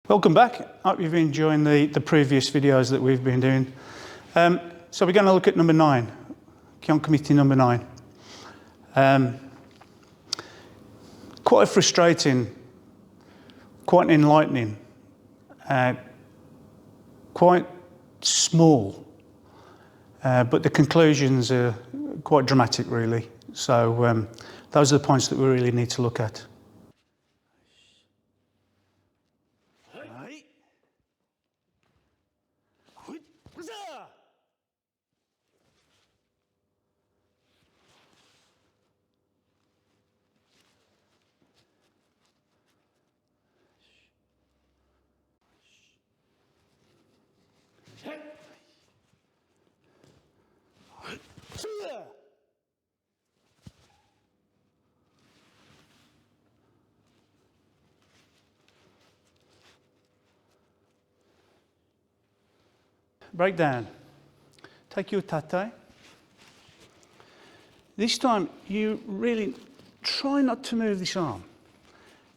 Welcome back. I hope you've been enjoying the previous videos that we've been doing. So we're going to look at number 9, Kyon Committee number 9. Quite frustrating, quite enlightening, quite small, but the conclusions are quite dramatic really. So those are the points that we really need to look at. Break down. Take your tate. This time you really try not to move this arm.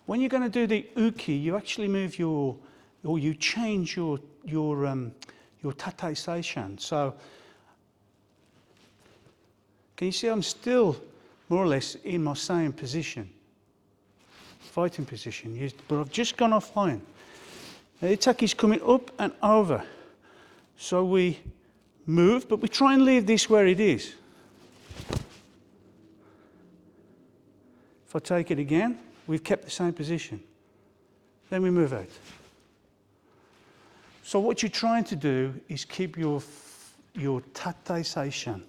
When you're going to do the uke, you actually move you change your tate seishan. So can you see I'm still more or less in my same position, fighting position, but I've just gone offline. The attack is coming up and over. So we move, but we try and leave this where it is. If I take it again, we've kept the same position. Then we move out. So what you're trying to do is keep your tate seishan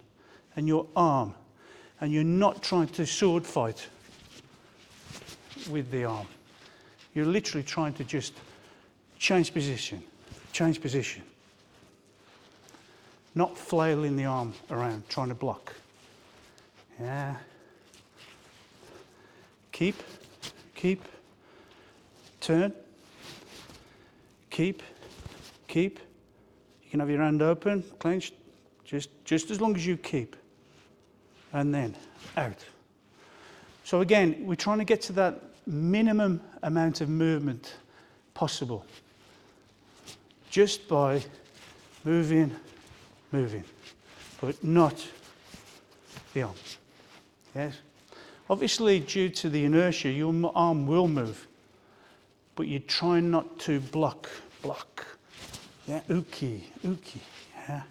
and your arm, and you're not trying to sword fight with the arm. You're literally trying to just change position. Not flailing the arm around, trying to block. Yeah. Keep, turn, keep. You can have your hand open, clenched, just as long as you keep. And then out. So again, we're trying to get to that minimum amount of movement possible. Just by moving, but not the arm. Yes? Obviously, due to the inertia, your arm will move, but you're trying not to block. Yeah, uke. Yeah.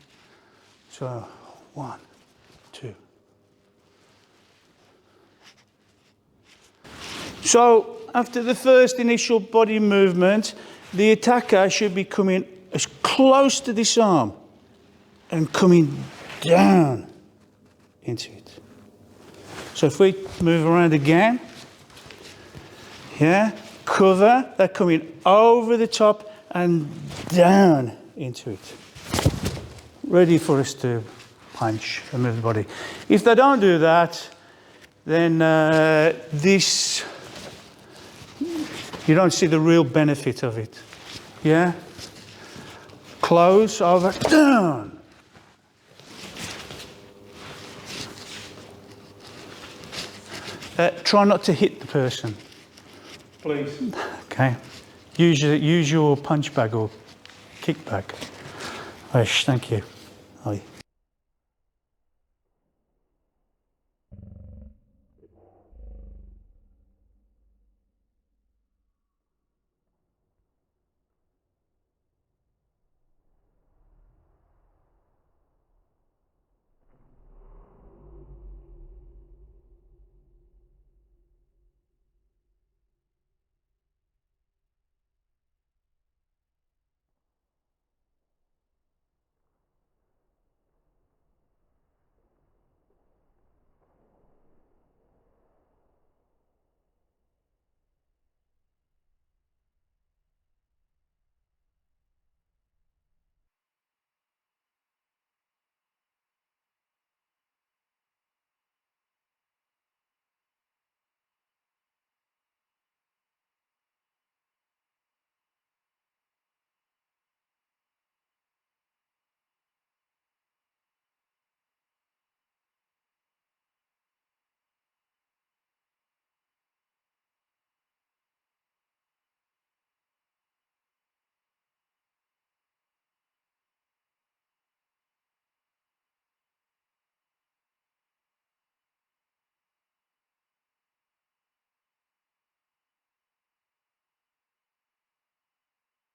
So 1, 2. So after the first initial body movement, the attacker should be coming as close to this arm and coming down into it. So if we move around again, yeah, cover, they're coming over the top and down into it. Ready for us to punch and move the body. If they don't do that, then you don't see the real benefit of it. Yeah? Close, over, down. Try not to hit the person, please. Okay. Use your punch bag or kick bag. Yes, thank you. Aye.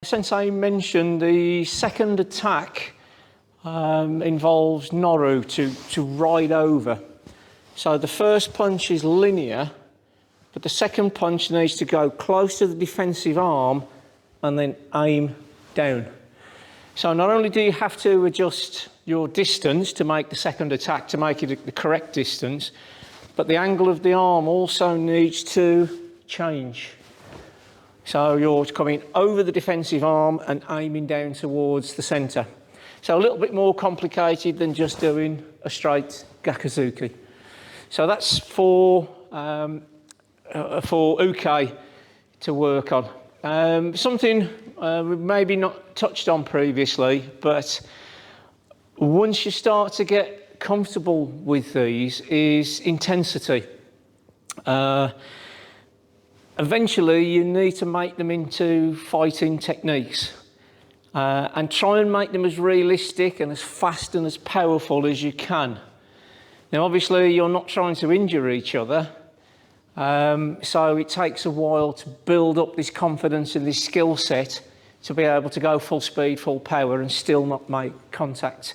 Sensei mentioned the second attack involves Noru to ride over. So the first punch is linear, but the second punch needs to go close to the defensive arm and then aim down. So not only do you have to adjust your distance to make the second attack, to make it the correct distance, but the angle of the arm also needs to change. So you're coming over the defensive arm and aiming down towards the centre. So a little bit more complicated than just doing a straight Gakuzuki. So that's for uke to work on. Something we've maybe not touched on previously, but once you start to get comfortable with these is intensity. Eventually you need to make them into fighting techniques and try and make them as realistic and as fast and as powerful as you can. Now obviously you're not trying to injure each other, so it takes a while to build up this confidence and this skill set to be able to go full speed, full power and still not make contact.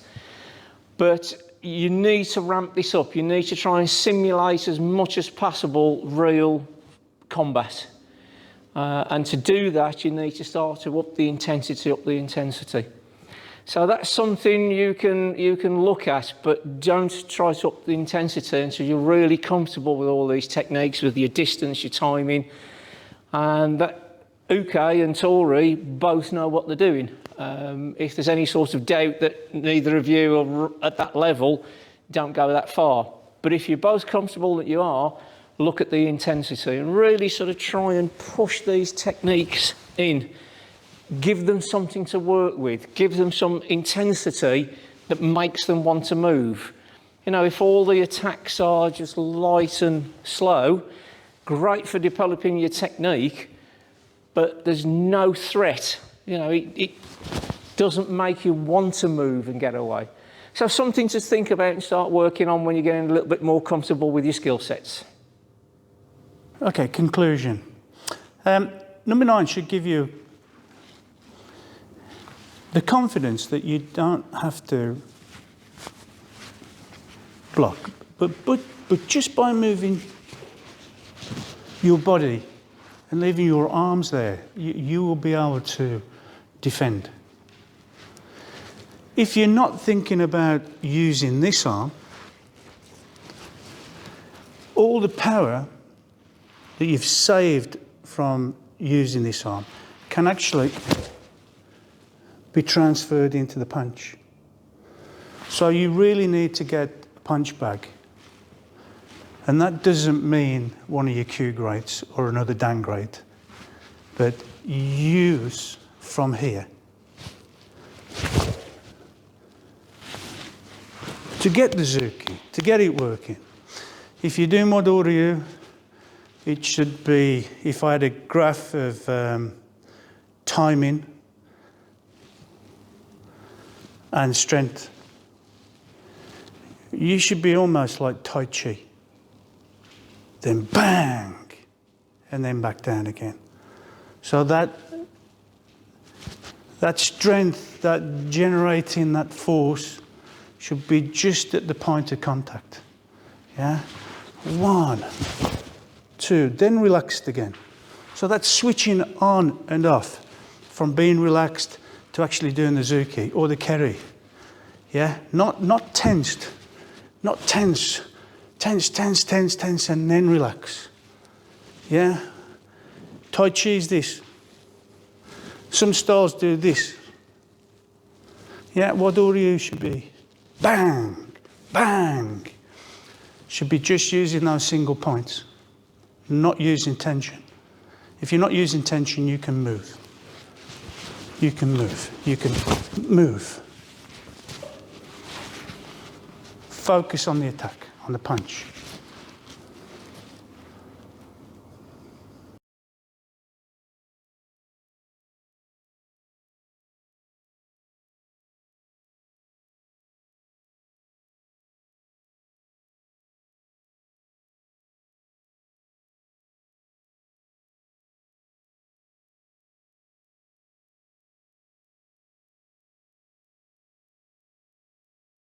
But you need to ramp this up. You need to try and simulate as much as possible real combat. And to do that, you need to start to up the intensity. So that's something you can look at, but don't try to up the intensity until you're really comfortable with all these techniques, with your distance, your timing, and that uke and tori both know what they're doing. If there's any sort of doubt that neither of you are at that level, don't go that far. But if you're both comfortable that you are, look at the intensity and really sort of try and push these techniques in. Give them something to work with. Give them some intensity that makes them want to move. You know, if all the attacks are just light and slow, great for developing your technique, but there's no threat. You know, it doesn't make you want to move and get away. So something to think about and start working on when you're getting a little bit more comfortable with your skill sets. Okay, conclusion. Number 9 should give you the confidence that you don't have to block, but just by moving your body and leaving your arms there, you will be able to defend. If you're not thinking about using this arm, all the power that you've saved from using this arm can actually be transferred into the punch. So you really need to get a punch bag. And that doesn't mean one of your Q grades or another Dan grade, but use from here. To get the Zuki, to get it working. If you're doing Modoryu, it should be, if I had a graph of timing and strength, you should be almost like Tai Chi. Then bang, and then back down again. So that strength, that generating that force should be just at the point of contact. Yeah? 1, 2, then relaxed again. So that's switching on and off from being relaxed to actually doing the Zuki or the Keri. Yeah? Not tensed. Not tense. Tense, and then relax. Yeah? Tai Chi is this. Some styles do this. Yeah, Wadoryu should be bang, bang. Should be just using those single points, not using tension. If you're not using tension, you can move. You can move. You can move. Focus on the attack, on the punch.